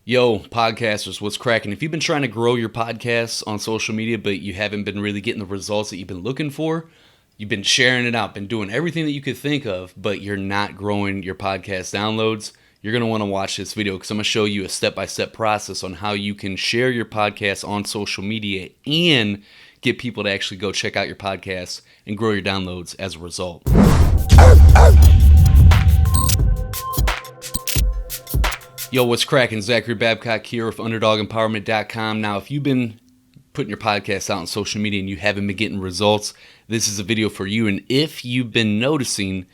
Yo, podcasters, what's cracking? If you've been trying to grow your podcasts on social media, but you haven't been really getting the results that you've been looking for, you've been sharing it out, been doing everything that you could think of, but you're not growing your podcast downloads, you're going to want to watch this video because I'm going to show you a step-by-step process on how you can share your podcast on social media and get people to actually go check out your podcast and grow your downloads as a result. Yo, what's cracking? Zachary Babcock here with UnderdogEmpowerment.com. Now, if you've been putting your podcast out on social media and you haven't been getting results, this is a video for you. And if you've been noticing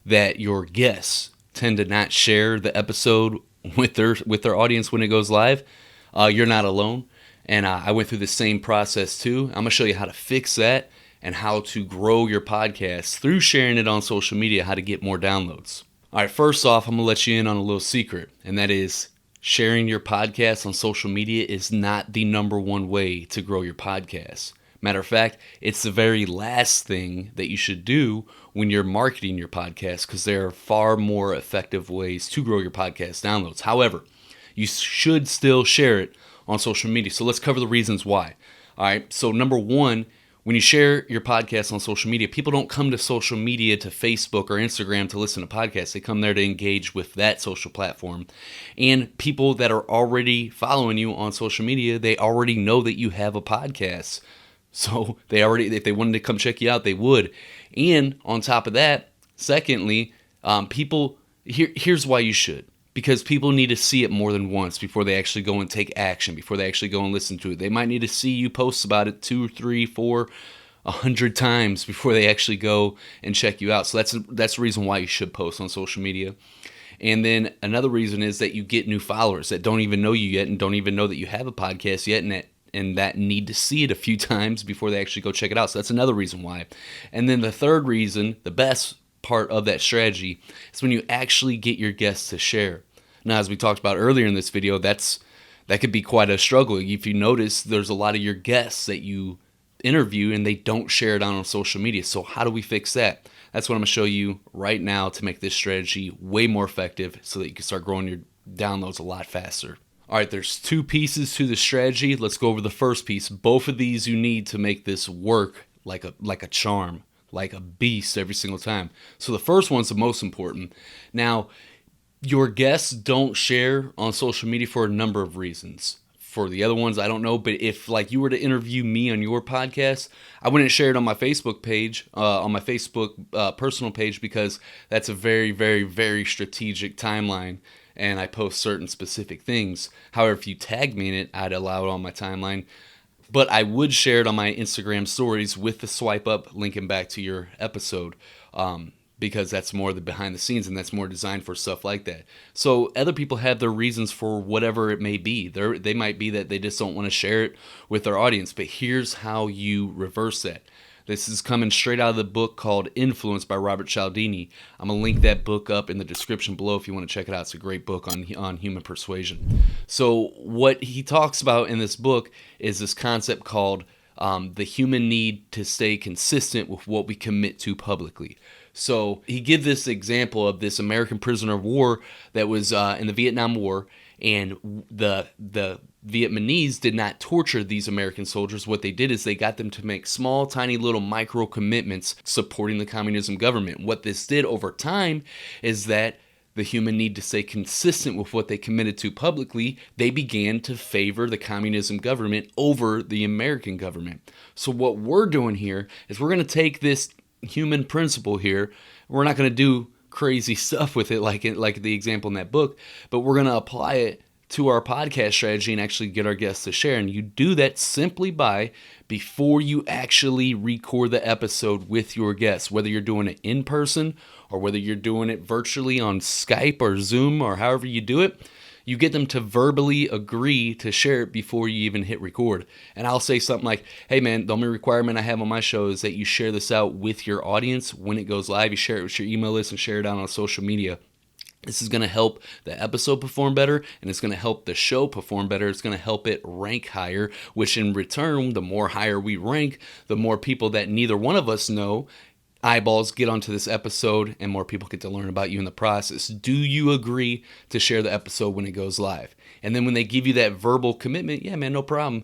that your guests tend to not share the episode with their audience when it goes live, you're not alone. And I went through the same process too. I'm going to show you how to fix that and how to grow your podcast through sharing it on social media, how to get more downloads. All right, first off, I'm going to let you in on a little secret, and that is sharing your podcast on social media is not the number one way to grow your podcast. Matter of fact, it's the very last thing that you should do when you're marketing your podcast because there are far more effective ways to grow your podcast downloads. However, you should still share it on social media. So let's cover the reasons why. All right, so number one, when you share your podcast on social media, people don't come to social media, to Facebook or Instagram to listen to podcasts. They come there to engage with that social platform. And people that are already following you on social media, they already know that you have a podcast. So if they wanted to come check you out, they would. And on top of that, secondly, here's why you should. Because people need to see it more than once before they actually go and take action, before they actually go and listen to it. They might need to see you post about it 2, 3, 4, 100 times before they actually go and check you out. So that's the reason why you should post on social media. And then another reason is that you get new followers that don't even know you yet and don't even know that you have a podcast yet and that need to see it a few times before they actually go check it out. So that's another reason why. And then the third reason, the best part of that strategy, is when you actually get your guests to share. Now, as we talked about earlier in this video, that could be quite a struggle. If you notice, there's a lot of your guests that you interview and they don't share it on social media. So how do we fix that? That's what I'm going to show you right now to make this strategy way more effective so that you can start growing your downloads a lot faster. All right, there's 2 pieces to the strategy. Let's go over the first piece. Both of these you need to make this work like a charm, like a beast every single time. So the first one's the most important. Now, your guests don't share on social media for a number of reasons. For the other ones, I don't know, but if like you were to interview me on your podcast, I wouldn't share it on my Facebook page, on my Facebook personal page, because that's a very, very, very strategic timeline, and I post certain specific things. However, if you tag me in it, I'd allow it on my timeline. But I would share it on my Instagram stories with the swipe up linking back to your episode. Because that's more the behind the scenes and that's more designed for stuff like that. So other people have their reasons for whatever it may be. They might be that they just don't want to share it with their audience. But here's how you reverse that. This is coming straight out of the book called Influence by Robert Cialdini. I'm going to link that book up in the description below if you want to check it out. It's a great book on human persuasion. So what he talks about in this book is this concept called the human need to stay consistent with what we commit to publicly. So he gives this example of this American prisoner of war that was in the Vietnam War, and the Vietnamese did not torture these American soldiers. What they did is they got them to make small, tiny little micro commitments supporting the communism government. What this did over time is that the human need to stay consistent with what they committed to publicly, they began to favor the communism government over the American government. So what we're doing here is we're going to take this human principle here. We're not going to do crazy stuff with it like the example in that book, but we're going to apply it to our podcast strategy and actually get our guests to share. And you do that simply by, before you actually record the episode with your guests, whether you're doing it in person or whether you're doing it virtually on Skype or Zoom or however you do it, you get them to verbally agree to share it before you even hit record. And I'll say something like, hey man, the only requirement I have on my show is that you share this out with your audience when it goes live. You share it with your email list and share it out on social media. This is going to help the episode perform better, and it's going to help the show perform better. It's going to help it rank higher, which in return, the more higher we rank, the more people that neither one of us know eyeballs get onto this episode and more people get to learn about you in the process. Do you agree to share the episode when it goes live? And then when they give you that verbal commitment, yeah, man, no problem.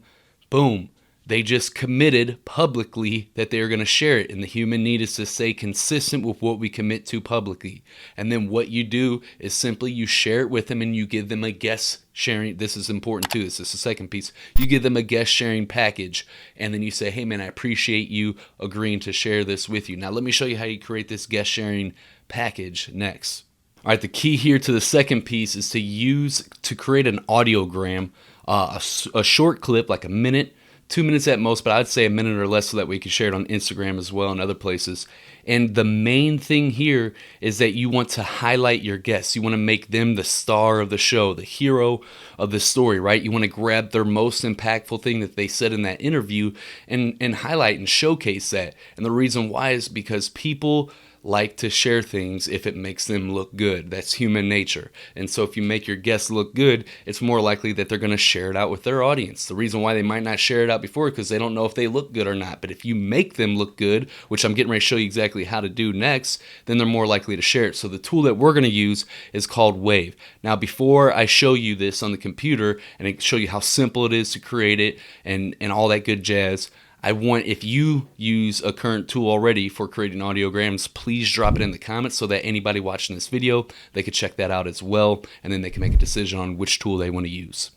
Boom. They just committed publicly that they are going to share it. And the human need is to stay consistent with what we commit to publicly. And then what you do is simply you share it with them and you give them a guest sharing. This is important too. This is the second piece. You give them a guest sharing package. And then you say, hey man, I appreciate you agreeing to share this with you. Now let me show you how you create this guest sharing package next. All right, the key here to the second piece is to create an audiogram, a short clip, like a minute, 2 minutes at most, but I'd say a minute or less so that we can share it on Instagram as well and other places. And the main thing here is that you want to highlight your guests. You want to make them the star of the show, the hero of the story, right? You want to grab their most impactful thing that they said in that interview and highlight and showcase that. And the reason why is because people like to share things if it makes them look good. That's human nature. And so if you make your guests look good, it's more likely that they're going to share it out with their audience. The reason why they might not share it out before is because they don't know if they look good or not. But if you make them look good, which I'm getting ready to show you exactly how to do next, then they're more likely to share it. So the tool that we're going to use is called Wave. Now, before I show you this on the computer and I show you how simple it is to create it and all that good jazz, I want, if you use a current tool already for creating audiograms, please drop it in the comments so that anybody watching this video, they could check that out as well, and then they can make a decision on which tool they want to use.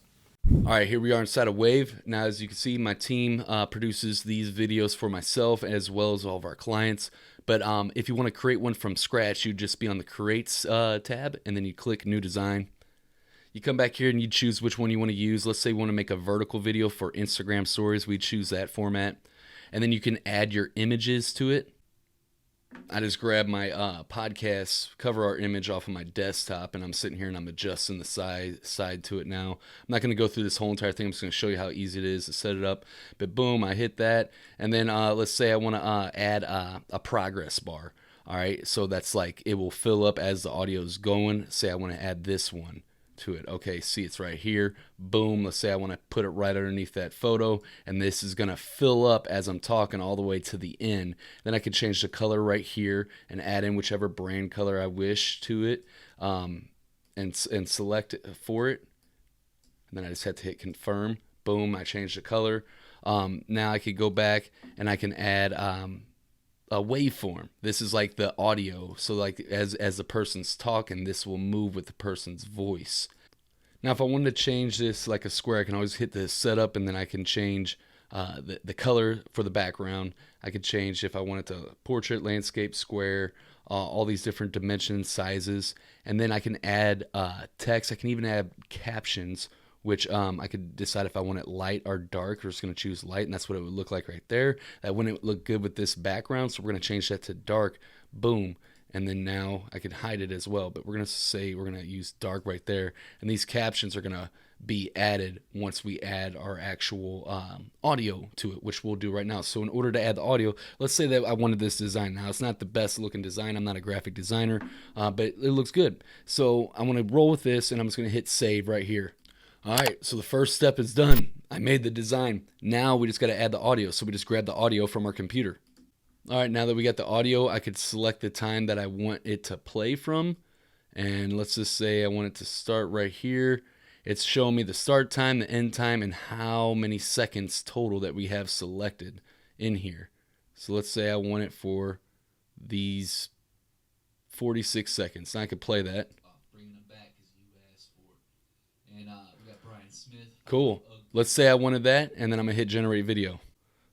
All right, here we are inside of Wave. Now, as you can see, my team produces these videos for myself as well as all of our clients. But if you want to create one from scratch, you'd just be on the Creates tab, and then you click New Design. You come back here and you choose which one you want to use. Let's say you want to make a vertical video for Instagram stories. We choose that format. And then you can add your images to it. I just grab my podcast cover art image off of my desktop, and I'm sitting here and I'm adjusting the side to it now. I'm not going to go through this whole entire thing. I'm just going to show you how easy it is to set it up. But boom, I hit that. And then let's say I want to add a progress bar. All right, so that's like it will fill up as the audio is going. Say I want to add this one to it. Okay, see, it's right here. Boom. Let's say I want to put it right underneath that photo, and this is going to fill up as I'm talking all the way to the end. Then I can change the color right here and add in whichever brand color I wish to it, and select it for it. And then I just have to hit confirm. Boom, I changed the color. Now I could go back and I can add a waveform. This is like the audio, so like as the person's talking, this will move with the person's voice. Now if I wanted to change this like a square, I can always hit the setup, and then I can change the color for the background. I could change if I wanted to portrait, landscape, square, all these different dimensions, sizes, and then I can add text. I can even add captions, which I could decide if I want it light or dark. We're just going to choose light, and that's what it would look like right there. That wouldn't look good with this background, so we're going to change that to dark. Boom. And then now I can hide it as well, but we're going to say we're going to use dark right there. And these captions are going to be added once we add our actual audio to it, which we'll do right now. So in order to add the audio, let's say that I wanted this design. Now, it's not the best looking design. I'm not a graphic designer, but it looks good. So I want to roll with this, and I'm just going to hit save right here. All right, so the first step is done. I made the design. Now we just got to add the audio. So we just grab the audio from our computer. All right, now that we got the audio, I could select the time that I want it to play from. And let's just say I want it to start right here. It's showing me the start time, the end time, and how many seconds total that we have selected in here. So let's say I want it for these 46 seconds. Now I could play that. Bringing them back because you asked for it. And we got Brian Smith. Cool. Let's say I wanted that, and then I'm going to hit generate video.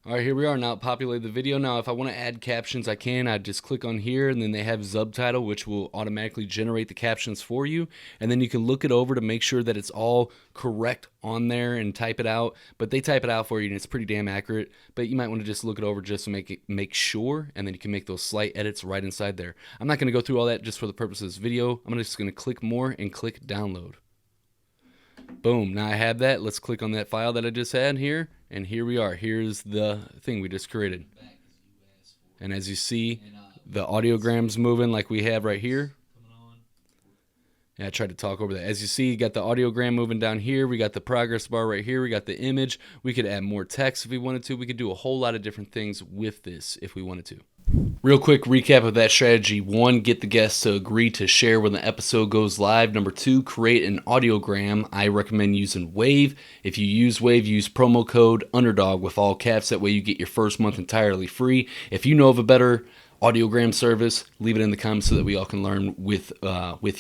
All right, here we are. Now populate the video. Now, if I want to add captions, I can. I just click on here, and then they have subtitle, which will automatically generate the captions for you. And then you can look it over to make sure that it's all correct on there and type it out. But they type it out for you, and it's pretty damn accurate. But you might want to just look it over just to make sure, and then you can make those slight edits right inside there. I'm not going to go through all that just for the purpose of this video. I'm just going to click more and click download. Boom, now I have that. Let's click on that file that I just had here, and here we are. Here's the thing we just created. And as you see, the audiogram's moving like we have right here. Yeah, I tried to talk over that. As you see, you got the audiogram moving down here. We got the progress bar right here. We got the image. We could add more text if we wanted to. We could do a whole lot of different things with this if we wanted to. Real quick recap of that strategy. 1, get the guests to agree to share when the episode goes live. Number 2, create an audiogram. I recommend using Wave. If you use Wave, use promo code Underdog with all caps. That way you get your first month entirely free. If you know of a better audiogram service, leave it in the comments so that we all can learn with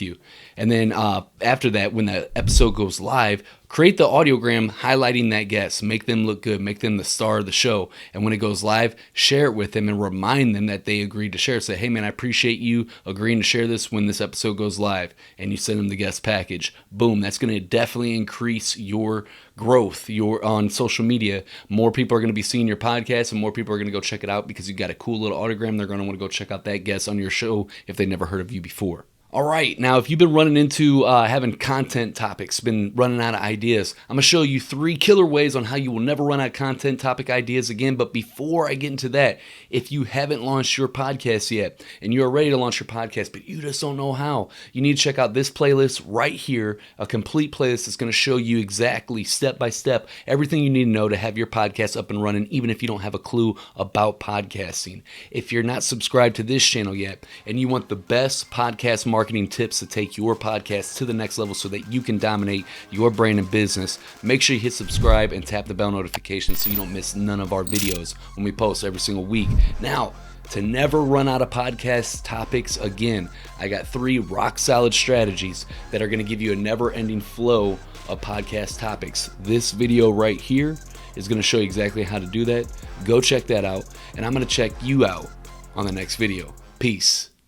you. And then after that, when the episode goes live, create the audiogram highlighting that guest. Make them look good. Make them the star of the show. And when it goes live, share it with them and remind them that they agreed to share. Say, hey man, I appreciate you agreeing to share this when this episode goes live. And you send them the guest package. Boom. That's going to definitely increase your growth. You're on social media. More people are going to be seeing your podcast and more people are going to go check it out because you got a cool little audiogram. They're going to want to go check out that guest on your show if they never heard of you before. All right, now if you've been running into having content topics, been running out of ideas, I'm going to show you 3 killer ways on how you will never run out of content topic ideas again. But before I get into that, if you haven't launched your podcast yet and you're ready to launch your podcast, but you just don't know how, you need to check out this playlist right here, a complete playlist that's going to show you exactly step by step everything you need to know to have your podcast up and running, even if you don't have a clue about podcasting. If you're not subscribed to this channel yet and you want the best podcast marketing tips to take your podcast to the next level so that you can dominate your brand and business, make sure you hit subscribe and tap the bell notification so you don't miss none of our videos when we post every single week. Now, to never run out of podcast topics again, I got 3 rock solid strategies that are going to give you a never ending flow of podcast topics. This video right here is going to show you exactly how to do that. Go check that out, and I'm going to check you out on the next video. Peace.